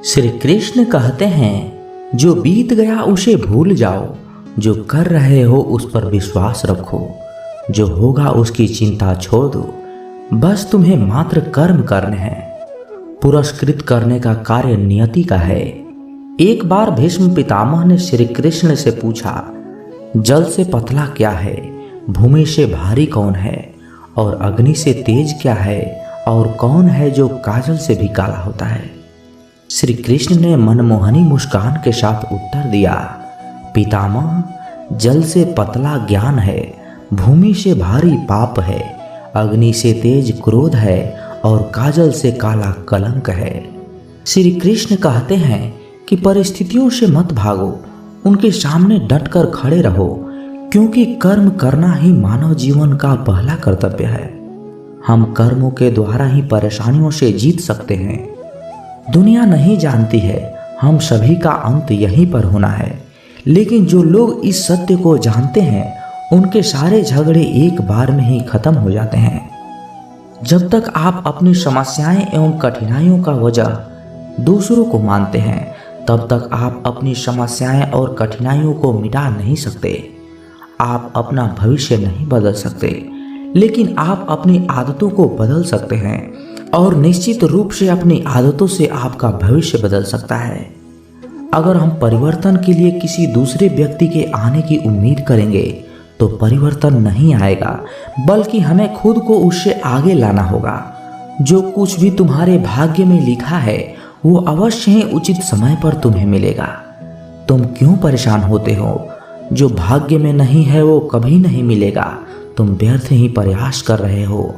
श्री कृष्ण कहते हैं, जो बीत गया उसे भूल जाओ, जो कर रहे हो उस पर विश्वास रखो, जो होगा उसकी चिंता छोड़ दो, बस तुम्हें मात्र कर्म करने हैं। पुरस्कृत करने का कार्य नियति का है। एक बार भीष्म पितामह ने श्री कृष्ण से पूछा, जल से पतला क्या है, भूमि से भारी कौन है, और अग्नि से तेज क्या है, और कौन है जो काजल से भी काला होता है। श्री कृष्ण ने मनमोहनी मुस्कान के साथ उत्तर दिया, पितामह, जल से पतला ज्ञान है, भूमि से भारी पाप है, अग्नि से तेज क्रोध है, और काजल से काला कलंक है। श्री कृष्ण कहते हैं कि परिस्थितियों से मत भागो, उनके सामने डटकर खड़े रहो, क्योंकि कर्म करना ही मानव जीवन का पहला कर्तव्य है। हम कर्मों के द्वारा ही परेशानियों से जीत सकते हैं। दुनिया नहीं जानती है हम सभी का अंत यहीं पर होना है, लेकिन जो लोग इस सत्य को जानते हैं उनके सारे झगड़े एक बार में ही खत्म हो जाते हैं। जब तक आप अपनी समस्याएं एवं कठिनाइयों का वजह दूसरों को मानते हैं, तब तक आप अपनी समस्याएं और कठिनाइयों को मिटा नहीं सकते। आप अपना भविष्य नहीं बदल सकते, लेकिन आप अपनी आदतों को बदल सकते हैं, और निश्चित रूप से अपनी आदतों से आपका भविष्य बदल सकता है। अगर हम परिवर्तन के लिए किसी दूसरे व्यक्ति के आने की उम्मीद करेंगे तो परिवर्तन नहीं आएगा, बल्कि हमें खुद को उससे आगे लाना होगा। जो कुछ भी तुम्हारे भाग्य में लिखा है वो अवश्य ही उचित समय पर तुम्हें मिलेगा। तुम क्यों परेशान होते हो? जो भाग्य में नहीं है वो कभी नहीं मिलेगा। तुम व्यर्थ ही प्रयास कर रहे हो,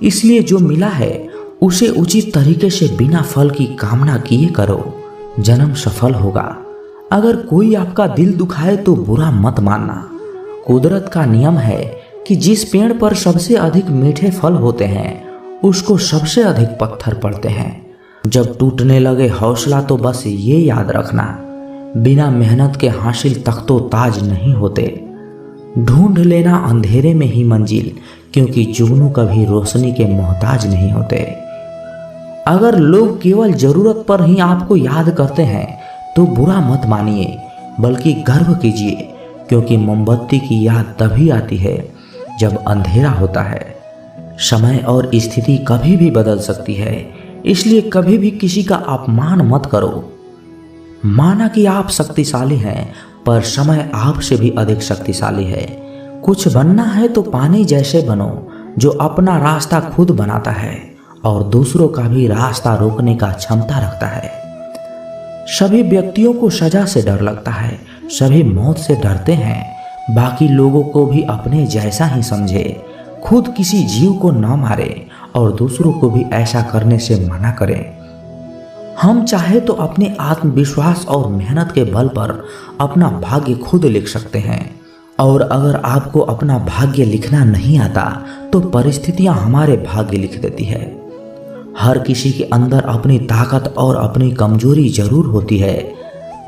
इसलिए जो मिला है उसे उचित तरीके से बिना फल की कामना किए करो, जन्म सफल होगा। अगर कोई आपका दिल दुखाए तो बुरा मत मानना। कुदरत का नियम है कि जिस पेड़ पर सबसे अधिक मीठे फल होते हैं उसको सबसे अधिक पत्थर पड़ते हैं। जब टूटने लगे हौसला तो बस ये याद रखना, बिना मेहनत के हासिल तख्तो ताज नहीं होते। ढूंढ लेना अंधेरे में ही मंजिल, क्योंकि जुगनू कभी रोशनी के मोहताज नहीं होते। अगर लोग केवल जरूरत पर ही आपको याद करते हैं तो बुरा मत मानिए, बल्कि गर्व कीजिए, क्योंकि मोमबत्ती की याद तभी आती है जब अंधेरा होता है। समय और स्थिति कभी भी बदल सकती है, इसलिए कभी भी किसी का अपमान मत करो। माना कि आप शक्तिशाली हैं, पर समय आपसे भी अधिक शक्तिशाली है। कुछ बनना है तो पानी जैसे बनो, जो अपना रास्ता खुद बनाता है और दूसरों का भी रास्ता रोकने का क्षमता रखता है। सभी व्यक्तियों को सजा से डर लगता है, सभी मौत से डरते हैं। बाकी लोगों को भी अपने जैसा ही समझे। खुद किसी जीव को न मारे और दूसरों को भी ऐसा करने से मना करें। हम चाहे तो अपने आत्मविश्वास और मेहनत के बल पर अपना भाग्य खुद लिख सकते हैं, और अगर आपको अपना भाग्य लिखना नहीं आता तो परिस्थितियां हमारे भाग्य लिख देती है। हर किसी के अंदर अपनी ताकत और अपनी कमजोरी जरूर होती है।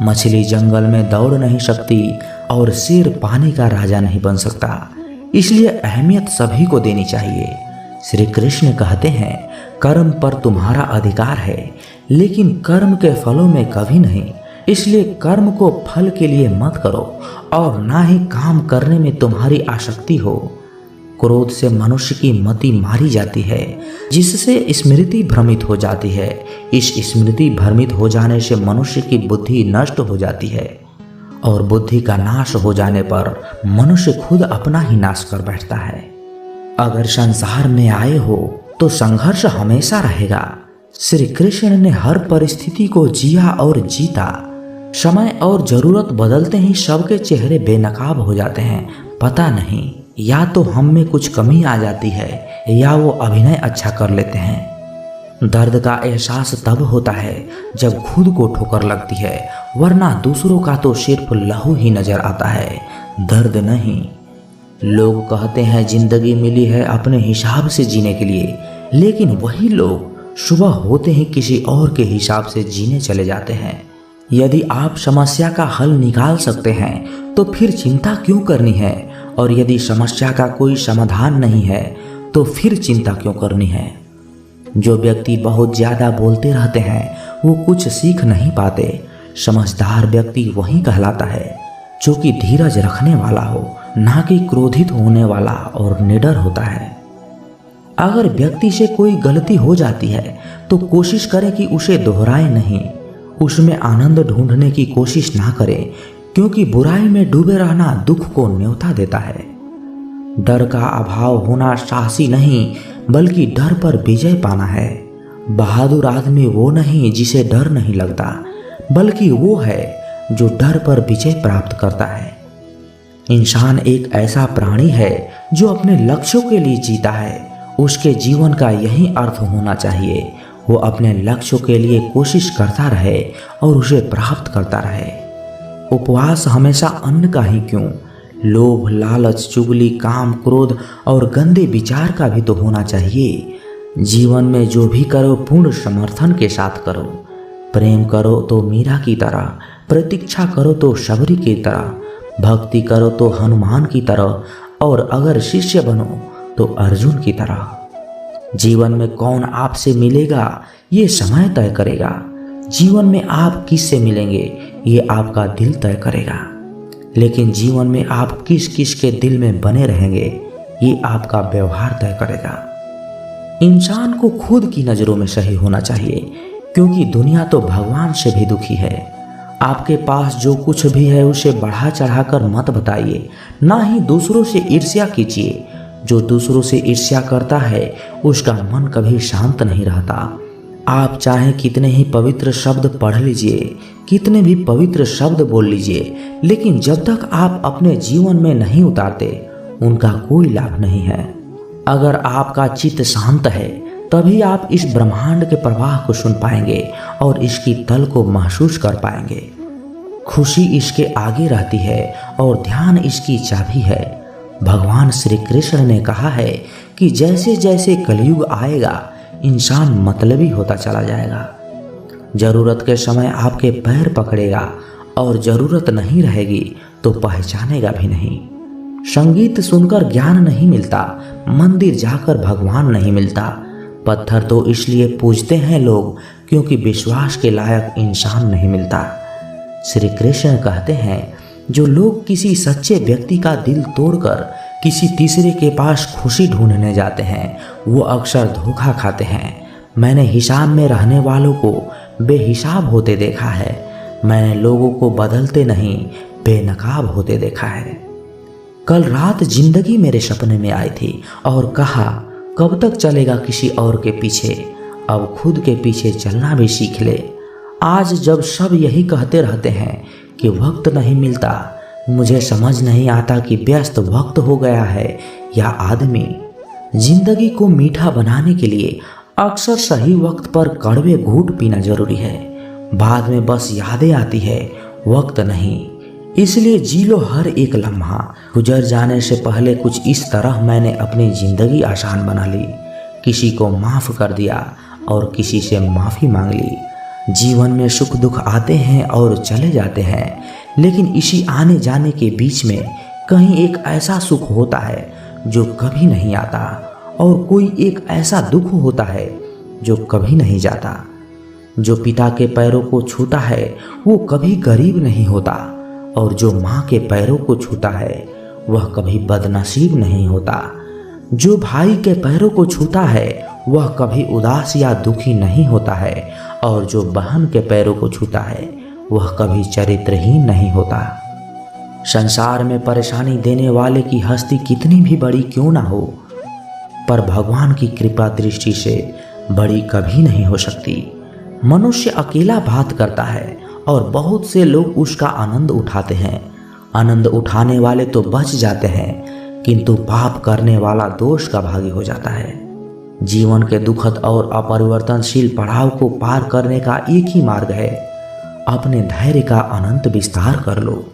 मछली जंगल में दौड़ नहीं सकती और शेर पानी का राजा नहीं बन सकता, इसलिए अहमियत सभी को देनी चाहिए। श्री कृष्ण कहते हैं, कर्म पर तुम्हारा अधिकार है, लेकिन कर्म के फलों में कभी नहीं। इसलिए कर्म को फल के लिए मत करो, और ना ही काम करने में तुम्हारी आसक्ति हो। क्रोध से मनुष्य की मति मारी जाती है, जिससे स्मृति भ्रमित हो जाती है। इस स्मृति भ्रमित हो जाने से मनुष्य की बुद्धि नष्ट हो जाती है, और बुद्धि का नाश हो जाने पर मनुष्य खुद अपना ही नाश कर बैठता है। अगर संसार में आए हो तो संघर्ष हमेशा रहेगा। श्री कृष्ण ने हर परिस्थिति को जिया और जीता। समय और जरूरत बदलते ही सबके चेहरे बेनकाब हो जाते हैं। पता नहीं, या तो हम में कुछ कमी आ जाती है या वो अभिनय अच्छा कर लेते हैं। दर्द का एहसास तब होता है जब खुद को ठोकर लगती है, वरना दूसरों का तो सिर्फ लहू ही नजर आता है, दर्द नहीं। लोग कहते हैं जिंदगी मिली है अपने हिसाब से जीने के लिए, लेकिन वही लोग सुबह होते ही किसी और के हिसाब से जीने चले जाते हैं। यदि आप समस्या का हल निकाल सकते हैं तो फिर चिंता क्यों करनी है, और यदि समस्या का कोई समाधान नहीं है तो फिर चिंता क्यों करनी है। जो व्यक्ति बहुत ज्यादा बोलते रहते हैं वो कुछ सीख नहीं पाते। समझदार व्यक्ति वही कहलाता है जो कि धीरज रखने वाला हो, ना कि क्रोधित होने वाला और निडर होता है। अगर व्यक्ति से कोई गलती हो जाती है तो कोशिश करें कि उसे दोहराए नहीं, उसमें आनंद ढूंढने की कोशिश ना करें, क्योंकि बुराई में डूबे रहना दुख को न्योता देता है। डर का अभाव होना साहसी नहीं बल्कि डर पर विजय पाना है। बहादुर आदमी वो नहीं जिसे डर नहीं लगता, बल्कि वो है जो डर पर विजय प्राप्त करता है। इंसान एक ऐसा प्राणी है जो अपने लक्ष्यों के लिए जीता है। उसके जीवन का यही अर्थ होना चाहिए, वो अपने लक्ष्यों के लिए कोशिश करता रहे और उसे प्राप्त करता रहे। उपवास हमेशा अन्न का ही क्यों, लोभ, लालच, चुगली, काम, क्रोध और गंदे विचार का भी तो होना चाहिए। जीवन में जो भी करो पूर्ण समर्थन के साथ करो। प्रेम करो तो मीरा की तरह, प्रतीक्षा करो तो शबरी की तरह, भक्ति करो तो हनुमान की तरह, और अगर शिष्य बनो तो अर्जुन की तरह। जीवन में कौन आपसे मिलेगा ये समय तय करेगा। जीवन में आप किससे मिलेंगे ये आपका दिल तय करेगा। लेकिन जीवन में आप किस किस के दिल में बने रहेंगे ये आपका व्यवहार तय करेगा। इंसान को खुद की नज़रों में सही होना चाहिए, क्योंकि दुनिया तो भगवान से भी दुखी है। आपके पास जो कुछ भी है उसे बढ़ा चढ़ाकर मत बताइए, ना ही दूसरों से ईर्ष्या कीजिए। जो दूसरों से ईर्ष्या करता है उसका मन कभी शांत नहीं रहता। आप चाहे कितने ही पवित्र शब्द पढ़ लीजिए, कितने भी पवित्र शब्द बोल लीजिए, लेकिन जब तक आप अपने जीवन में नहीं उतारते उनका कोई लाभ नहीं है। अगर आपका चित्त शांत है तभी आप इस ब्रह्मांड के प्रवाह को सुन पाएंगे और इसकी तल को महसूस कर पाएंगे। खुशी इसके आगे रहती है और ध्यान इसकी चाबी है। भगवान श्री कृष्ण ने कहा है कि जैसे जैसे कलयुग आएगा इंसान मतलबी होता चला जाएगा। जरूरत के समय आपके पैर पकड़ेगा और जरूरत नहीं रहेगी तो पहचानेगा भी नहीं। संगीत सुनकर ज्ञान नहीं मिलता, मंदिर जाकर भगवान नहीं मिलता। पत्थर तो इसलिए पूजते हैं लोग क्योंकि विश्वास के लायक इंसान नहीं मिलता। श्री कृष्ण कहते हैं जो लोग किसी सच्चे व्यक्ति का दिल तोड़कर किसी तीसरे के पास खुशी ढूंढने जाते हैं वो अक्सर धोखा खाते हैं। मैंने हिसाब में रहने वालों को बेहिसाब होते देखा है। मैंने लोगों को बदलते नहीं बेनकाब होते देखा है। कल रात जिंदगी मेरे सपने में आई थी और कहा कब तक चलेगा किसी और के पीछे, अब खुद के पीछे चलना भी सीख ले। आज जब सब यही कहते रहते हैं कि वक्त नहीं मिलता, मुझे समझ नहीं आता कि व्यस्त वक्त हो गया है या आदमी। जिंदगी को मीठा बनाने के लिए अक्सर सही वक्त पर कड़वे घूंट पीना जरूरी है। बाद में बस यादें आती है, वक्त नहीं। इसलिए जी लो हर एक लम्हा। गुजर जाने से पहले कुछ इस तरह मैंने अपनी जिंदगी आसान बना ली। किसी को माफ कर दिया और किसी से माफी मांग ली। जीवन में सुख दुख आते हैं और चले जाते हैं, लेकिन इसी आने जाने के बीच में कहीं एक ऐसा सुख होता है जो कभी नहीं आता और कोई एक ऐसा दुख होता है जो कभी नहीं जाता। जो पिता के पैरों को छूता है वो कभी गरीब नहीं होता और जो माँ के पैरों को छूता है वह कभी बदनसीब नहीं होता। जो भाई के पैरों को छूता है वह कभी उदास या दुखी नहीं होता है और जो बहन के पैरों को छूता है वह कभी चरित्रहीन नहीं होता। संसार में परेशानी देने वाले की हस्ती कितनी भी बड़ी क्यों ना हो, पर भगवान की कृपा दृष्टि से बड़ी कभी नहीं हो सकती। मनुष्य अकेला बात करता है और बहुत से लोग उसका आनंद उठाते हैं। आनंद उठाने वाले तो बच जाते हैं, किंतु पाप करने वाला दोष का भागी हो जाता है। जीवन के दुखद और अपरिवर्तनशील पड़ाव को पार करने का एक ही मार्ग है, अपने धैर्य का अनंत विस्तार कर लो।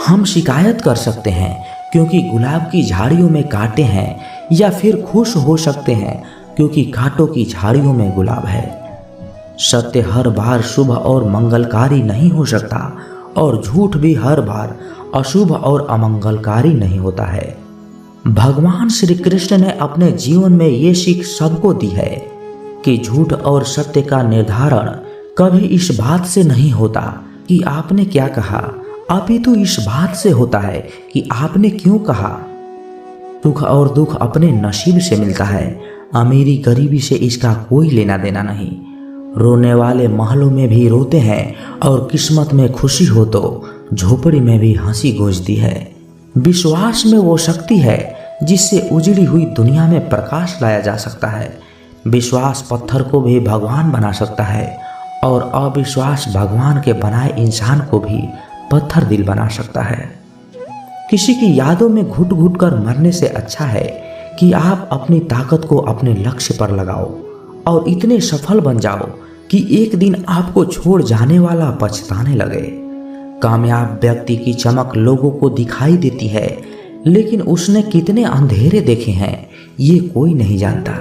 हम शिकायत कर सकते हैं क्योंकि गुलाब की झाड़ियों में कांटे हैं, या फिर खुश हो सकते हैं क्योंकि कांटों की झाड़ियों में गुलाब है। सत्य हर बार शुभ और मंगलकारी नहीं हो सकता और झूठ भी हर बार अशुभ और अमंगलकारी नहीं होता है। भगवान श्री कृष्ण ने अपने जीवन में ये सीख सबको दी है कि झूठ और सत्य का निर्धारण कभी इस बात से नहीं होता कि आपने क्या कहा, अपितु इस बात से होता है कि आपने क्यों कहा। सुख और दुख अपने नसीब से मिलता है, अमीरी गरीबी से इसका कोई लेना देना नहीं। रोने वाले महलों में भी रोते हैं और किस्मत में खुशी हो तो झोपड़ी में भी हंसी गूंजती है। विश्वास में वो शक्ति है जिससे उजड़ी हुई दुनिया में प्रकाश लाया जा सकता है। विश्वास पत्थर को भी भगवान बना सकता है और अविश्वास भगवान के बनाए इंसान को भी पत्थर दिल बना सकता है। किसी की यादों में घुट घुट कर मरने से अच्छा है कि आप अपनी ताकत को अपने लक्ष्य पर लगाओ और इतने सफल बन जाओ कि एक दिन आपको छोड़ जाने वाला पछताने लगे। कामयाब व्यक्ति की चमक लोगों को दिखाई देती है, लेकिन उसने कितने अंधेरे देखे हैं ये कोई नहीं जानता।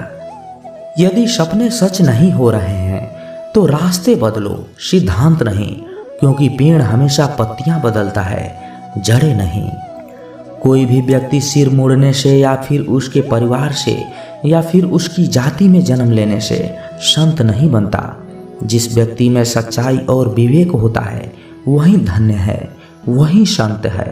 यदि सपने सच नहीं हो रहे हैं तो रास्ते बदलो, सिद्धांत नहीं, क्योंकि पेड़ हमेशा पत्तियां बदलता है, जड़ें नहीं। कोई भी व्यक्ति सिर मुड़ने से या फिर उसके परिवार से या फिर उसकी जाति में जन्म लेने से संत नहीं बनता। जिस व्यक्ति में सच्चाई और विवेक होता है वही धन्य है, वही संत है।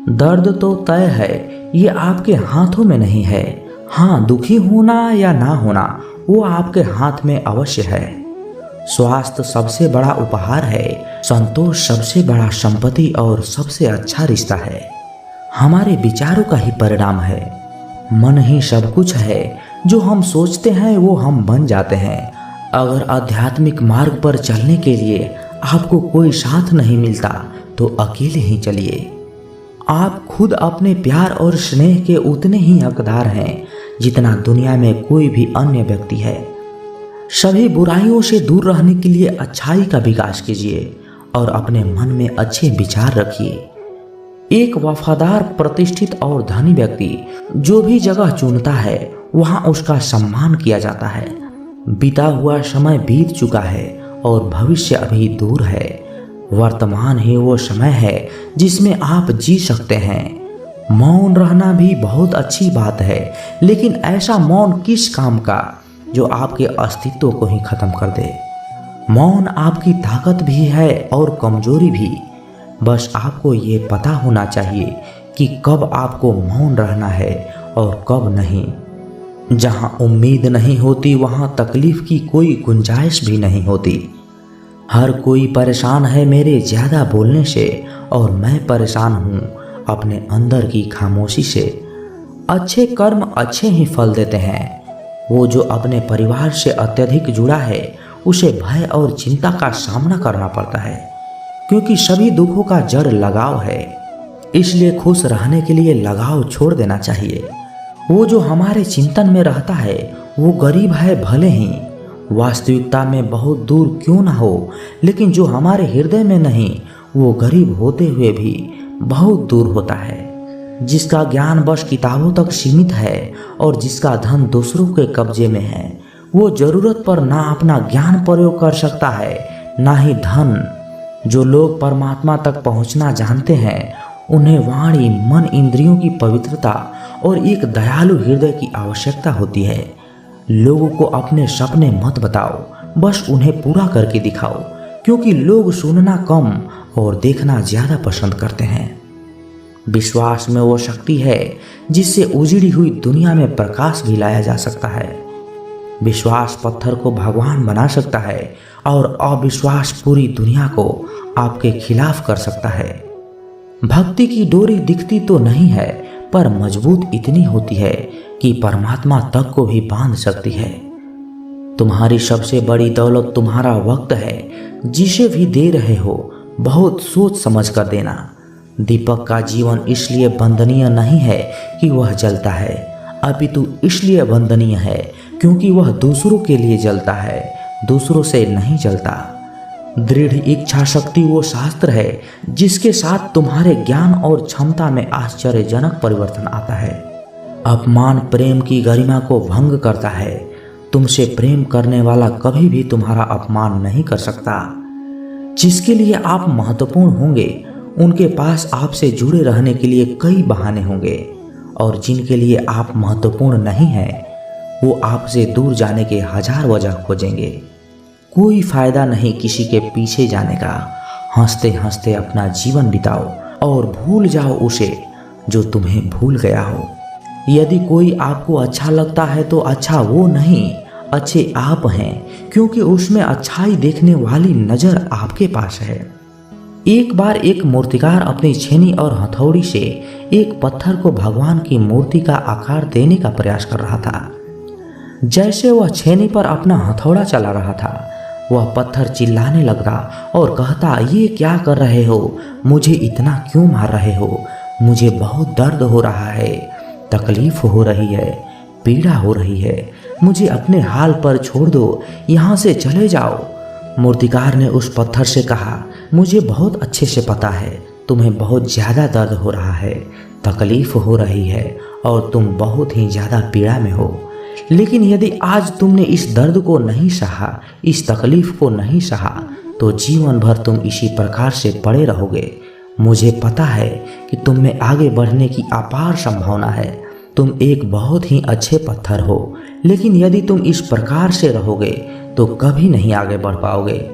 दर्द तो तय है, ये आपके हाथों में नहीं है। हाँ, दुखी होना या ना होना वो आपके हाथ में अवश्य है। स्वास्थ्य सबसे बड़ा उपहार है, संतोष सबसे बड़ा संपत्ति और सबसे अच्छा रिश्ता है। हमारे विचारों का ही परिणाम है। मन ही सब कुछ है, जो हम सोचते हैं वो हम बन जाते हैं। अगर आध्यात्मिक मार्ग पर चलने के लिए आपको कोई साथ नहीं मिलता तो अकेले ही चलिए। आप खुद अपने प्यार और स्नेह के उतने ही हकदार हैं जितना दुनिया में कोई भी अन्य व्यक्ति है। सभी बुराइयों से दूर रहने के लिए अच्छाई का विकास कीजिए और अपने मन में अच्छे विचार रखिए। एक वफादार, प्रतिष्ठित और धनी व्यक्ति जो भी जगह चुनता है वहां उसका सम्मान किया जाता है। बीता हुआ समय बीत चुका है और भविष्य अभी दूर है। वर्तमान ही वो समय है जिसमें आप जी सकते हैं। मौन रहना भी बहुत अच्छी बात है, लेकिन ऐसा मौन किस काम का जो आपके अस्तित्व को ही खत्म कर दे। मौन आपकी ताकत भी है और कमजोरी भी। बस आपको ये पता होना चाहिए कि कब आपको मौन रहना है और कब नहीं। जहां उम्मीद नहीं होती वहां तकलीफ की कोई गुंजाइश भी नहीं होती। हर कोई परेशान है मेरे ज्यादा बोलने से और मैं परेशान हूँ अपने अंदर की खामोशी से। अच्छे कर्म अच्छे ही फल देते हैं। वो जो अपने परिवार से अत्यधिक जुड़ा है उसे भय और चिंता का सामना करना पड़ता है, क्योंकि सभी दुखों का जड़ लगाव है। इसलिए खुश रहने के लिए लगाव छोड़ देना चाहिए। वो जो हमारे चिंतन में रहता है वो गरीब है भले ही, वास्तविकता में बहुत दूर क्यों ना हो, लेकिन जो हमारे हृदय में नहीं वो गरीब होते हुए भी बहुत दूर होता है। जिसका ज्ञान बस किताबों तक सीमित है और जिसका धन दूसरों के कब्जे में है, वो जरूरत पर ना अपना ज्ञान प्रयोग कर सकता है ना ही धन। जो लोग परमात्मा तक पहुंचना जानते हैं उन्हें वाणी, मन, इंद्रियों की पवित्रता और एक दयालु हृदय की आवश्यकता होती है। लोगों को अपने सपने मत बताओ, बस उन्हें पूरा करके दिखाओ, क्योंकि लोग सुनना कम और देखना ज्यादा पसंद करते हैं। विश्वास में वो शक्ति है जिससे उजड़ी हुई दुनिया में प्रकाश भी लाया जा सकता है। विश्वास पत्थर को भगवान बना सकता है और अविश्वास पूरी दुनिया को आपके खिलाफ कर सकता है। भक्ति की डोरी दिखती तो नहीं है, पर मजबूत इतनी होती है कि परमात्मा तक को भी बांध सकती है। तुम्हारी सबसे बड़ी दौलत तुम्हारा वक्त है। जिसे भी दे रहे हो बहुत सोच समझ कर देना। दीपक का जीवन इसलिए वंदनीय नहीं है कि वह जलता है, अपितु इसलिए वंदनीय है क्योंकि वह दूसरों के लिए जलता है, दूसरों से नहीं जलता। दृढ़ इच्छा शक्ति वो शास्त्र है जिसके साथ तुम्हारे ज्ञान और क्षमता में आश्चर्यजनक परिवर्तन आता है। अपमान प्रेम की गरिमा को भंग करता है। तुमसे प्रेम करने वाला कभी भी तुम्हारा अपमान नहीं कर सकता। जिसके लिए आप महत्वपूर्ण होंगे उनके पास आपसे जुड़े रहने के लिए कई बहाने होंगे, और जिनके लिए आप महत्वपूर्ण नहीं हैं वो आपसे दूर जाने के हजार वजह खोजेंगे। कोई फायदा नहीं किसी के पीछे जाने का। हंसते हंसते अपना जीवन बिताओ और भूल जाओ उसे जो तुम्हें भूल गया हो। यदि कोई आपको अच्छा लगता है तो अच्छा वो नहीं, अच्छे आप हैं, क्योंकि उसमें अच्छाई देखने वाली नजर आपके पास है। एक बार एक मूर्तिकार अपनी छेनी और हथौड़ी से एक पत्थर को भगवान की मूर्ति का आकार देने का प्रयास कर रहा था। जैसे वह छेनी पर अपना हथौड़ा चला रहा था, वह पत्थर चिल्लाने लगा और कहता, ये क्या कर रहे हो? मुझे इतना क्यों मार रहे हो? मुझे बहुत दर्द हो रहा है, तकलीफ हो रही है, पीड़ा हो रही है। मुझे अपने हाल पर छोड़ दो, यहाँ से चले जाओ। मूर्तिकार ने उस पत्थर से कहा, मुझे बहुत अच्छे से पता है तुम्हें बहुत ज़्यादा दर्द हो रहा है, तकलीफ हो रही है और तुम बहुत ही ज़्यादा पीड़ा में हो। लेकिन यदि आज तुमने इस दर्द को नहीं सहा, इस तकलीफ को नहीं सहा, तो जीवन भर तुम इसी प्रकार से पड़े रहोगे। मुझे पता है कि तुम में आगे बढ़ने की अपार संभावना है। तुम एक बहुत ही अच्छे पत्थर हो, लेकिन यदि तुम इस प्रकार से रहोगे तो कभी नहीं आगे बढ़ पाओगे।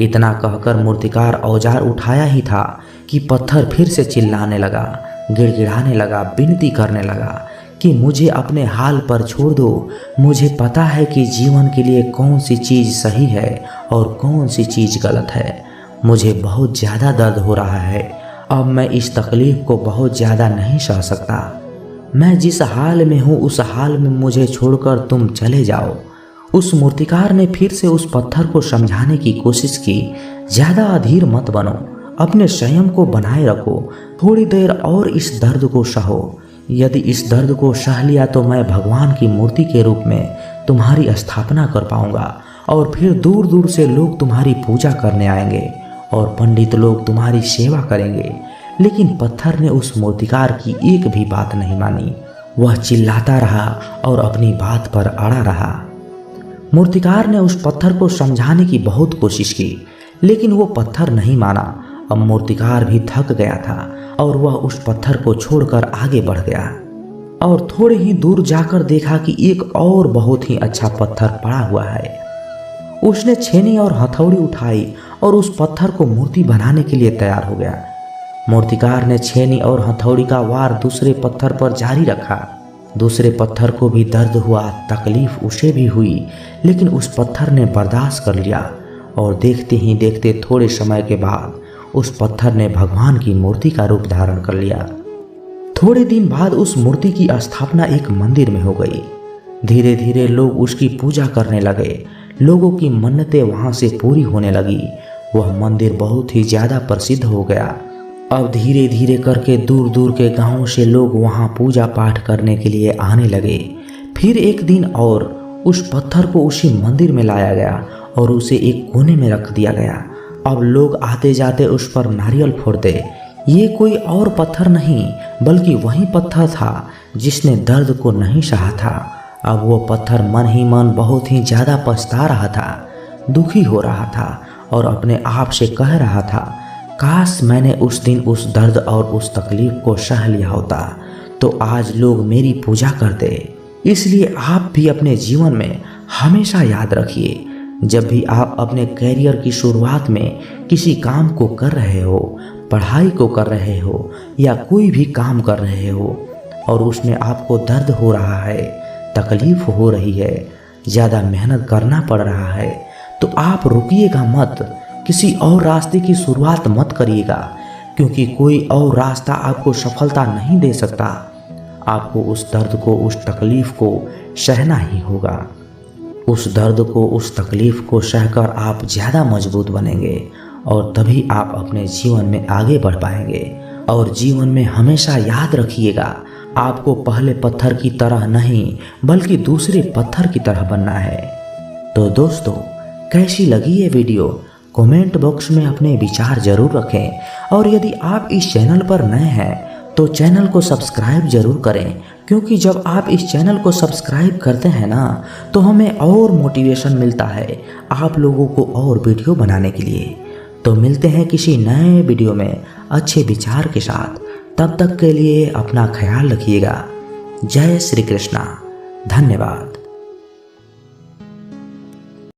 इतना कहकर मूर्तिकार औजार उठाया ही था कि पत्थर फिर से चिल्लाने लगा, गिड़गिड़ाने लगा, विनती करने लगा कि मुझे अपने हाल पर छोड़ दो। मुझे पता है कि जीवन के लिए कौन सी चीज़ सही है और कौन सी चीज़ गलत है। मुझे बहुत ज़्यादा दर्द हो रहा है, अब मैं इस तकलीफ़ को बहुत ज़्यादा नहीं सह सकता। मैं जिस हाल में हूँ उस हाल में मुझे छोड़कर तुम चले जाओ। उस मूर्तिकार ने फिर से उस पत्थर को समझाने की कोशिश की, ज़्यादा अधीर मत बनो, अपने संयम को बनाए रखो, थोड़ी देर और इस दर्द को सहो। यदि इस दर्द को सह लिया तो मैं भगवान की मूर्ति के रूप में तुम्हारी स्थापना कर पाऊंगा और फिर दूर दूर से लोग तुम्हारी पूजा करने आएंगे और पंडित लोग तुम्हारी सेवा करेंगे। लेकिन पत्थर ने उस मूर्तिकार की एक भी बात नहीं मानी। वह चिल्लाता रहा और अपनी बात पर अड़ा रहा। मूर्तिकार ने उस पत्थर को समझाने की बहुत कोशिश की, लेकिन वो पत्थर नहीं माना। अब मूर्तिकार भी थक गया था और वह उस पत्थर को छोड़कर आगे बढ़ गया और थोड़े ही दूर जाकर देखा कि एक और बहुत ही अच्छा पत्थर पड़ा हुआ है। उसने छेनी और हथौड़ी उठाई और उस पत्थर को मूर्ति बनाने के लिए तैयार हो गया। मूर्तिकार ने छेनी और हथौड़ी का वार दूसरे पत्थर पर जारी रखा। दूसरे पत्थर को भी दर्द हुआ, तकलीफ उसे भी हुई, लेकिन उस पत्थर ने बर्दाश्त कर लिया और देखते ही देखते थोड़े समय के बाद उस पत्थर ने भगवान की मूर्ति का रूप धारण कर लिया। थोड़े दिन बाद उस मूर्ति की स्थापना एक मंदिर में हो गई। धीरे धीरे लोग उसकी पूजा करने लगे। लोगों की मन्नतें वहां से पूरी होने लगी। वह मंदिर बहुत ही ज़्यादा प्रसिद्ध हो गया। अब धीरे धीरे करके दूर दूर के गांवों से लोग वहां पूजा पाठ करने के लिए आने लगे। फिर एक दिन और उस पत्थर को उसी मंदिर में लाया गया और उसे एक कोने में रख दिया गया। अब लोग आते जाते उस पर नारियल फोड़ते। ये कोई और पत्थर नहीं बल्कि वही पत्थर था जिसने दर्द को नहीं सहा था। अब वो पत्थर मन ही मन बहुत ही ज़्यादा पछता रहा था, दुखी हो रहा था और अपने आप से कह रहा था, काश मैंने उस दिन उस दर्द और उस तकलीफ को सह लिया होता तो आज लोग मेरी पूजा करते। इसलिए आप भी अपने जीवन में हमेशा याद रखिए, जब भी आप अपने कैरियर की शुरुआत में किसी काम को कर रहे हो, पढ़ाई को कर रहे हो या कोई भी काम कर रहे हो और उसमें आपको दर्द हो रहा है, तकलीफ हो रही है, ज़्यादा मेहनत करना पड़ रहा है, तो आप रुकिएगा मत, किसी और रास्ते की शुरुआत मत करिएगा, क्योंकि कोई और रास्ता आपको सफलता नहीं दे सकता। आपको उस दर्द को, उस तकलीफ को सहना ही होगा। उस दर्द को, उस तकलीफ को सहकर आप ज़्यादा मजबूत बनेंगे और तभी आप अपने जीवन में आगे बढ़ पाएंगे। और जीवन में हमेशा याद रखिएगा, आपको पहले पत्थर की तरह नहीं बल्कि दूसरे पत्थर की तरह बनना है। तो दोस्तों, कैसी लगी ये वीडियो? कमेंट बॉक्स में अपने विचार जरूर रखें और यदि आप इस चैनल पर नए हैं तो चैनल को सब्सक्राइब जरूर करें, क्योंकि जब आप इस चैनल को सब्सक्राइब करते हैं ना तो हमें और मोटिवेशन मिलता है आप लोगों को और वीडियो बनाने के लिए। तो मिलते हैं किसी नए वीडियो में अच्छे विचार के साथ। तब तक के लिए अपना ख्याल रखिएगा। जय श्री कृष्णा। धन्यवाद।